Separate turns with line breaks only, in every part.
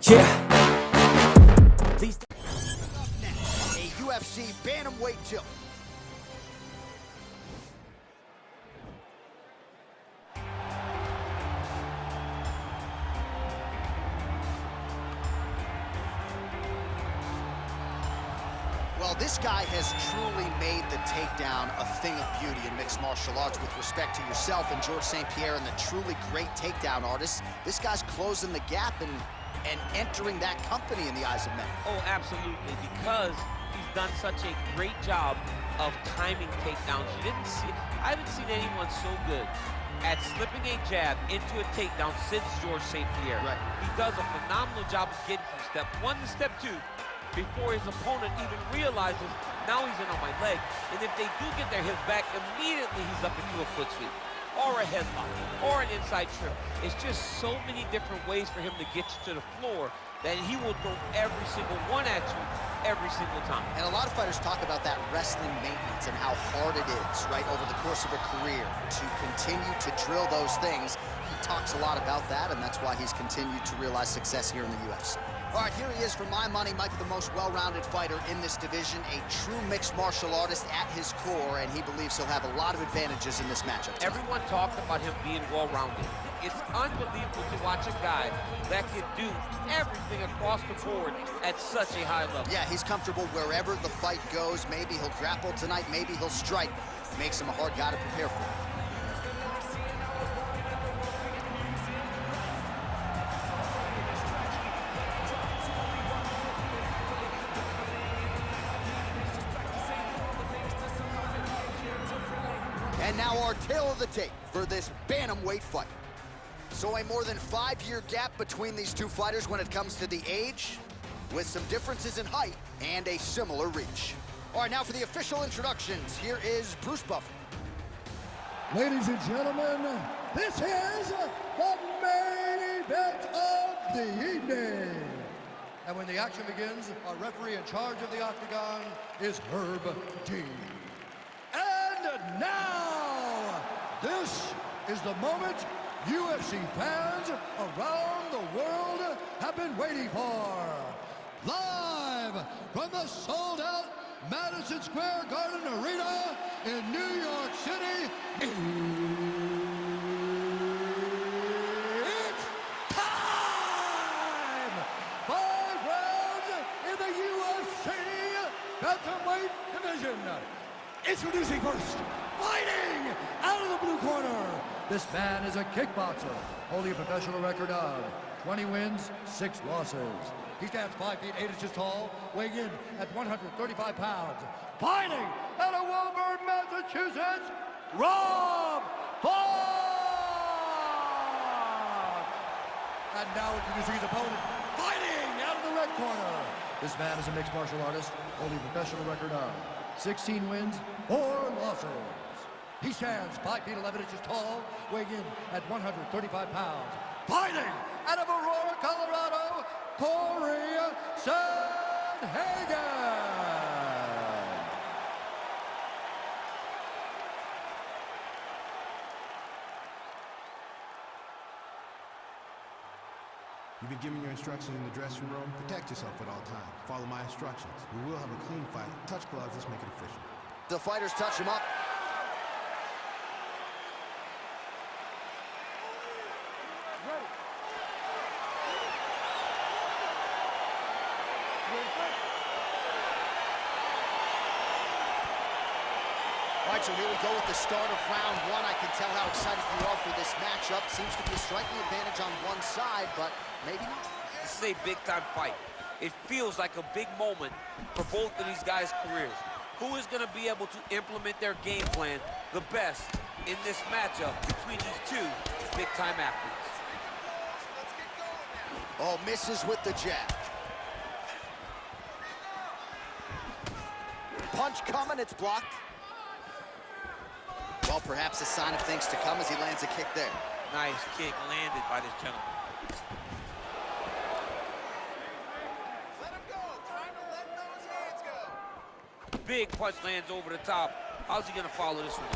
Yeah. These
A UFC Bantamweight tilt. Well, this guy has truly made the takedown a thing of beauty in mixed martial arts with respect to yourself and George St. Pierre and the truly great takedown artists. This guy's closing the gap and entering that company in the eyes of men.
Oh, absolutely, because he's done such a great job of timing takedowns. I haven't seen anyone so good at slipping a jab into a takedown since George St. Pierre.
Right.
He does a phenomenal job of getting from step one to step two before his opponent even realizes now he's in on my leg. And if they do get their hips back, immediately he's up into a foot sweep, or a headlock, or an inside trip. It's just so many different ways for him to get you to the floor that he will throw every single one at you every single time.
And a lot of fighters talk about that wrestling maintenance and how hard it is, right, over the course of a career to continue to drill those things. He talks a lot about that, and that's why he's continued to realize success here in the UFC. All right, here he is, for my money, Mike, the most well-rounded fighter in this division, a true mixed martial artist at his core, and he believes he'll have a lot of advantages in this matchup tonight.
Everyone talked about him being well-rounded. It's unbelievable to watch a guy that can do everything across the board at such a high level.
Yeah, he's comfortable wherever the fight goes. Maybe he'll grapple tonight, maybe he'll strike. Makes him a hard guy to prepare for. And now our tale of the tape for this bantamweight fight. So a more than 5-year gap between these two fighters when it comes to the age, with some differences in height and a similar reach. All right, now for the official introductions, here is Bruce Buffer.
Ladies and gentlemen, this is the main event of the evening. And when the action begins, our referee in charge of the Octagon is Herb Dean. And now, this is the moment UFC fans around the world have been waiting for. Live from the sold-out Madison Square Garden Arena in New York City, it's time! 5 rounds in the UFC Bantamweight division. Introducing first, fighting out of the blue corner. This man is a kickboxer, holding a professional record of 20 wins, 6 losses. He stands 5 feet 8 inches tall, weighing in at 135 pounds. Fighting out of Woburn, Massachusetts, RobFont! And now introducing his opponent, fighting out of the red corner. This man is a mixed martial artist, holding a professional record of 16 wins, 4 losses. He stands 5 feet 11 inches tall, weighing in at 135 pounds. Fighting out of Aurora, Colorado, Cory Sandhagen.
You've been given your instructions in the dressing room. Protect yourself at all times. Follow my instructions. We will have a clean fight. Touch gloves, let's make it official.
The fighters touch him up. All right, so here we go with the start of round 1. I can tell how excited you are for this matchup. Seems to be a striking advantage on one side, but maybe not.
This is a big-time fight. It feels like a big moment for both of these guys' careers. Who is going to be able to implement their game plan the best in this matchup between these two big-time athletes?
Oh, misses with the jab. Punch coming, it's blocked. Well, perhaps a sign of things to come as he lands a kick there.
Nice kick landed by this gentleman.
Let him go. Time to let those hands go.
Big punch lands over the top. How's he going to follow this one?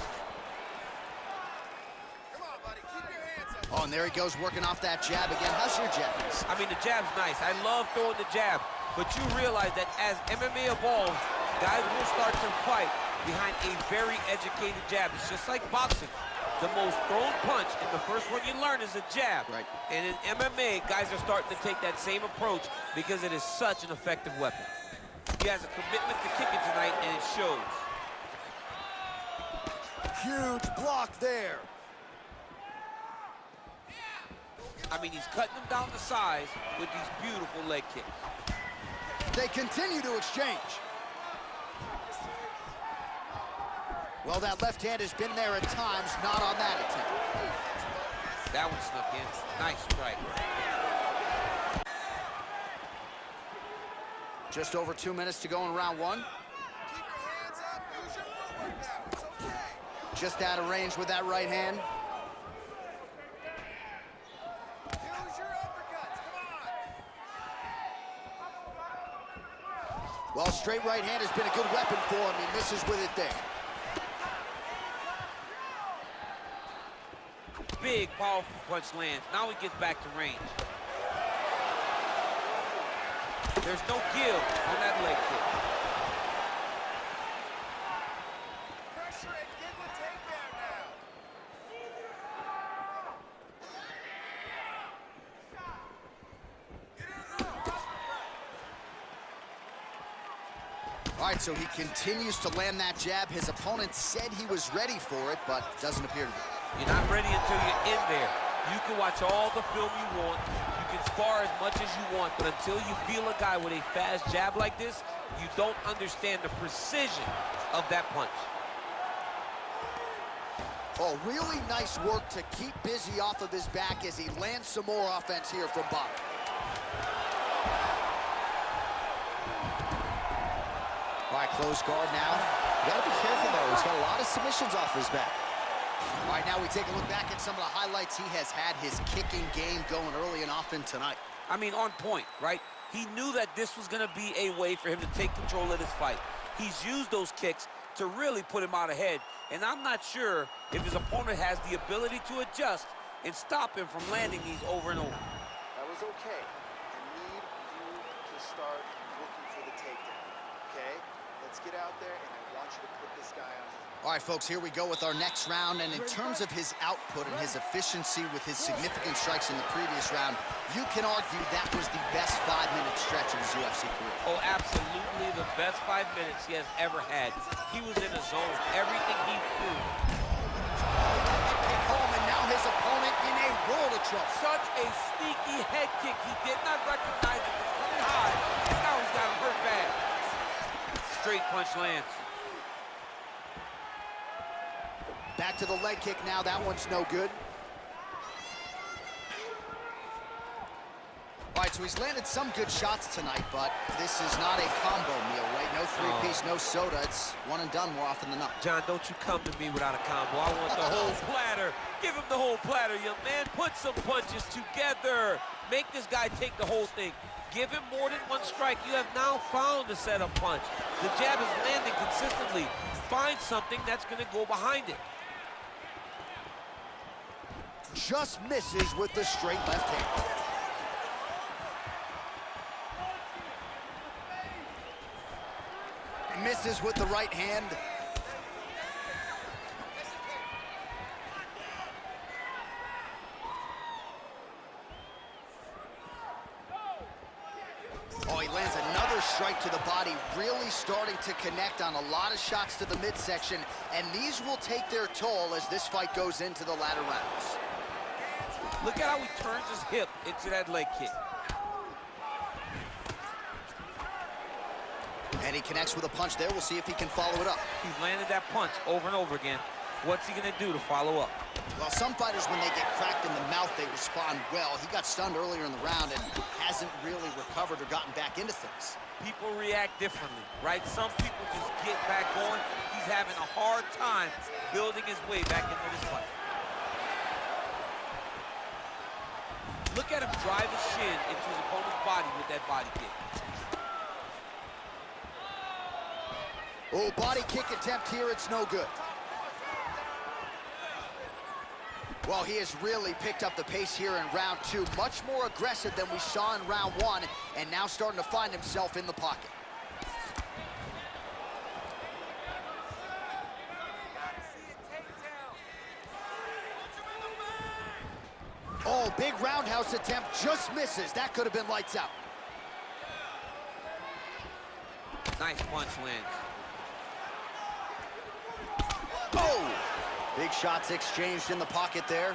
Come on, buddy. Keep your hands up.
Oh, and there he goes working off that jab again. How's your jab?
I mean, the jab's nice. I love throwing the jab. But you realize that as MMA evolves, guys will start to fight behind a very educated jab. It's just like boxing. The most thrown punch, and the first one you learn is a jab.
Right. And
in MMA, guys are starting to take that same approach because it is such an effective weapon. He has a commitment to kicking tonight, and it shows.
huge block there.
I mean, he's cutting them down to size with these beautiful leg kicks.
They continue to exchange. Well, that left hand has been there at times, not on that attempt.
That one snuck in. Nice strike.
Just over 2 minutes to go in round one.
Keep your hands up. Use your footwork now. It's okay.
Just out of range with that right hand.
Use your uppercuts. Come on.
Well, straight right hand has been a good weapon for him. He misses with it there.
Big, powerful punch lands. Now he gets back to range. There's no give on that leg kick.
Pressure and get the takedown now.
All right, so he continues to land that jab. His opponent said he was ready for it, but doesn't appear to be.
You're not ready until you're in there. You can watch all the film you want. You can spar as much as you want, but until you feel a guy with a fast jab like this, you don't understand the precision of that punch.
Oh, really nice work to keep busy off of his back as he lands some more offense here from bottom. All right, close guard now. You gotta be careful though. He's got a lot of submissions off his back. All right, now we take a look back at some of the highlights. He has had his kicking game going early and often tonight.
I mean, on point, right? He knew that this was going to be a way for him to take control of this fight. He's used those kicks to really put him out ahead, and I'm not sure if his opponent has the ability to adjust and stop him from landing these over and over.
That was okay. I need you to start looking for the takedown, okay? Let's get out there, and I want you to put this guy on his...
All right, folks, here we go with our next round. And in terms of his output and his efficiency with his significant strikes in the previous round, you can argue that was the best 5-minute stretch of his UFC career.
Oh, absolutely the best 5 minutes he has ever had. He was in a zone. Everything he threw.
And now his opponent in a world of trouble.
Such a sneaky head kick. He did not recognize it was coming high, and now he's got him hurt bad. Straight punch lands.
Back to the leg kick now. That one's no good. All right, so he's landed some good shots tonight, but this is not a combo meal, right? No three-piece, no soda. It's one and done more often than not.
John, don't you come to me without a combo. I want the whole platter. Give him the whole platter, young man. Put some punches together. Make this guy take the whole thing. Give him more than one strike. You have now found a setup punch. The jab is landing consistently. Find something that's going to go behind it.
Just misses with the straight left hand. Misses with the right hand. Oh, he lands another strike to the body, really starting to connect on a lot of shots to the midsection, and these will take their toll as this fight goes into the latter rounds.
Look at how he turns his hip into that leg kick.
And he connects with a punch there. We'll see if he can follow it up.
He's landed that punch over and over again. What's he gonna do to follow up?
Well, some fighters, when they get cracked in the mouth, they respond well. He got stunned earlier in the round and hasn't really recovered or gotten back into things.
People react differently, right? Some people just get back going. He's having a hard time building his way back into this fight. Look at him drive his shin into his opponent's body with that body kick.
Oh, body kick attempt here. It's no good. Well, he has really picked up the pace here in round 2. Much more aggressive than we saw in round 1, and now starting to find himself in the pocket. Oh, big roundhouse attempt, just misses. That could have been lights out.
Nice punch lands.
Oh! Big shots exchanged in the pocket there.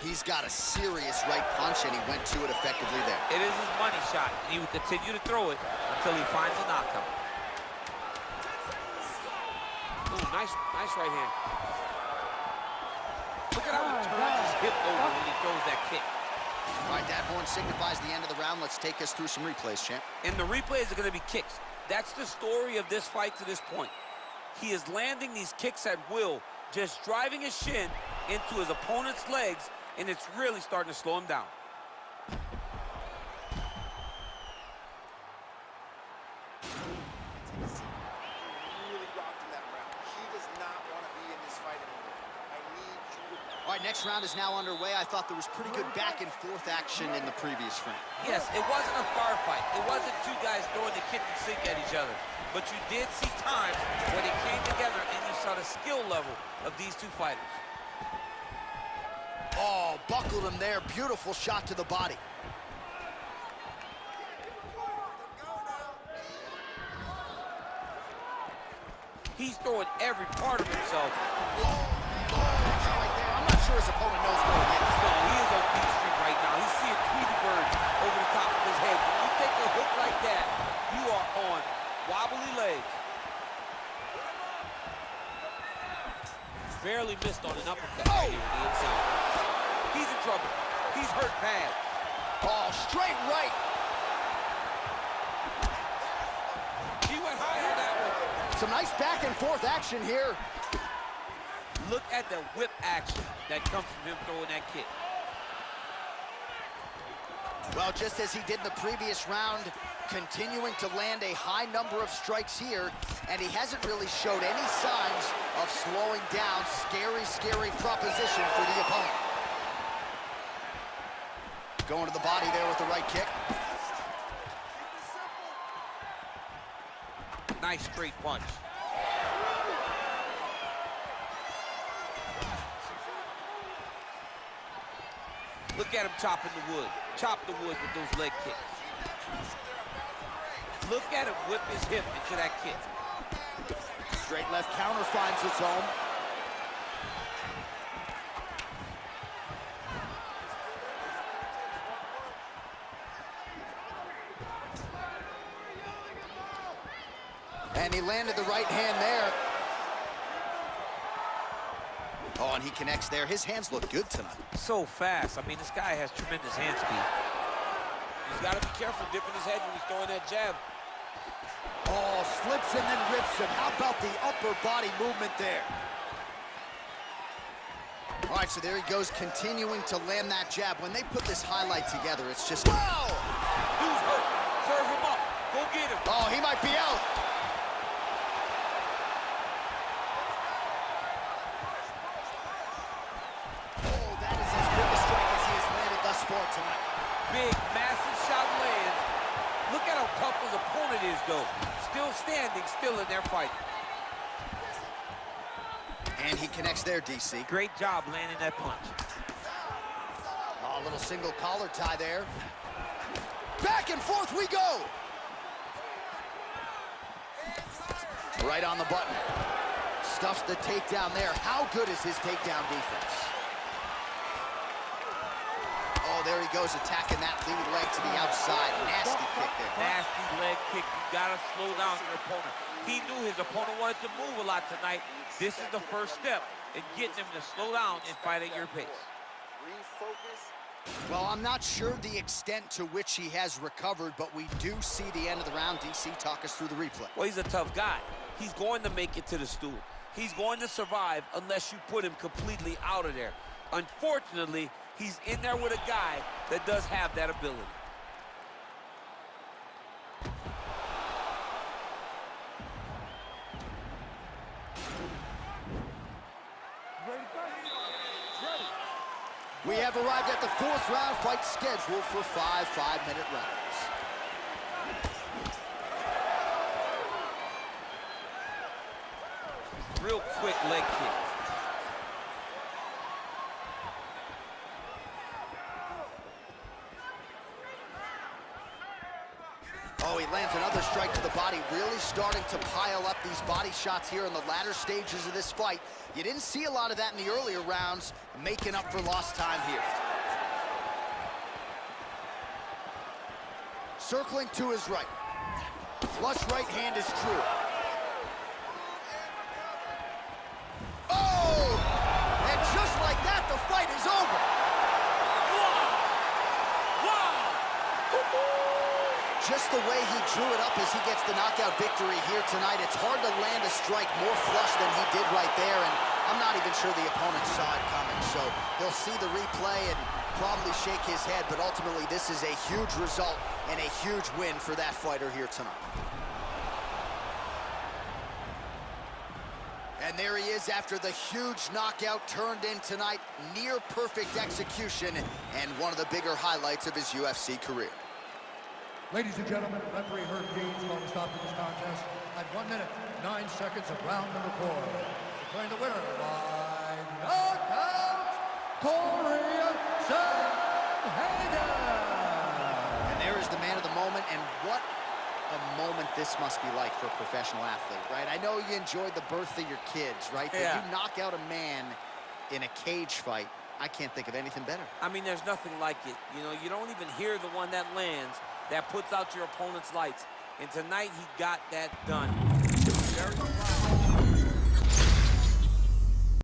He's got a serious right punch, and he went to it effectively there.
It is his money shot, and he will continue to throw it until he finds a knockout. Ooh, nice right hand. Look at how he turns his hip over when he throws that kick.
All right, that horn signifies the end of the round. Let's take us through some replays, champ.
And the replays are going to be kicks. That's the story of this fight to this point. He is landing these kicks at will, just driving his shin into his opponent's legs, and it's really starting to slow him down.
Really rocked in that round. He does not want to be in this fight anymore. I need you to...
All right, next round is now underway. I thought there was pretty good back and forth action in the previous frame.
Yes, it wasn't a firefight. It wasn't two guys throwing the kitchen sink at each other. But you did see times where they came together and you saw the skill level of these two fighters.
Oh, buckled him there. Beautiful shot to the body.
He's throwing every part of himself.
I'm not sure his opponent knows where he is.
No, he is on beat street right now. He's seeing Tweety Bird over the top of his head. When you take a hook like that, you are on wobbly legs. Barely missed on an uppercut right here on the inside. He's in trouble. He's hurt bad.
Oh, straight right.
He went high on that one.
Some nice back and forth action here.
Look at the whip action that comes from him throwing that kick.
Well, just as he did in the previous round, continuing to land a high number of strikes here, and he hasn't really showed any signs of slowing down. Scary, scary proposition for the opponent. Going to the body there with the right kick.
Nice straight punch. Look at him chopping the wood. Chop the wood with those leg kicks. Look at him whip his hip into that kick.
Straight left counter finds its home. And he landed the right hand there. Oh, and he connects there. His hands look good tonight.
So fast. I mean, this guy has tremendous hand speed. He's got to be careful dipping his head when he's throwing that jab.
Oh, slips and then rips him. How about the upper body movement there? All right, so there he goes, continuing to land that jab. When they put this highlight together, it's just... Wow!
Who's hurt? Serve him up. Go get him.
Oh, he might be out. Oh, that is as big a strike as he has landed thus far tonight.
Big, massive shot lands. Look at how tough his opponent is, though. Still standing, still in their fight.
And he connects there, DC.
Great job landing that punch.
Oh, a little single collar tie there. Back and forth we go. Right on the button. Stuffs the takedown there. How good is his takedown defense? Oh, there he goes, attacking that lead leg to the outside. Nasty kick there.
Nasty leg kick. You gotta slow down your opponent. He knew his opponent wanted to move a lot tonight. This is the first step in getting him to slow down and fight at your pace.
Refocus.
Well, I'm not sure the extent to which he has recovered, but we do see the end of the round. DC, talk us through the replay.
Well, he's a tough guy. He's going to make it to the stool. He's going to survive unless you put him completely out of there. Unfortunately, he's in there with a guy that does have that ability.
Ready to go?
We have arrived at the 4th round fight scheduled for 5 5-minute rounds.
Real quick leg kick.
Oh, he lands another strike to the body, really starting to pile up these body shots here in the latter stages of this fight. You didn't see a lot of that in the earlier rounds, making up for lost time here. Circling to his right. Flush right hand is true. Oh! And just like that, the fight is over. Just the way he drew it up as he gets the knockout victory here tonight, it's hard to land a strike more flush than he did right there, and I'm not even sure the opponent saw it coming, so he'll see the replay and probably shake his head, but ultimately this is a huge result and a huge win for that fighter here tonight. And there he is after the huge knockout turned in tonight, near perfect execution, and one of the bigger highlights of his UFC career.
Ladies and gentlemen, referee Herb Dean's going to stop this contest at 1 minute, 9 seconds of round number 4. Declaring the winner by knockout, Cory Sandhagen.
And there is the man of the moment, and what a moment this must be like for a professional athlete, right? I know you enjoyed the birth of your kids, right?
Yeah.
But you knock out a man in a cage fight, I can't think of anything better.
I mean, there's nothing like it. You know, you don't even hear the one that lands that puts out your opponent's lights. And tonight, he got that done. Very proud.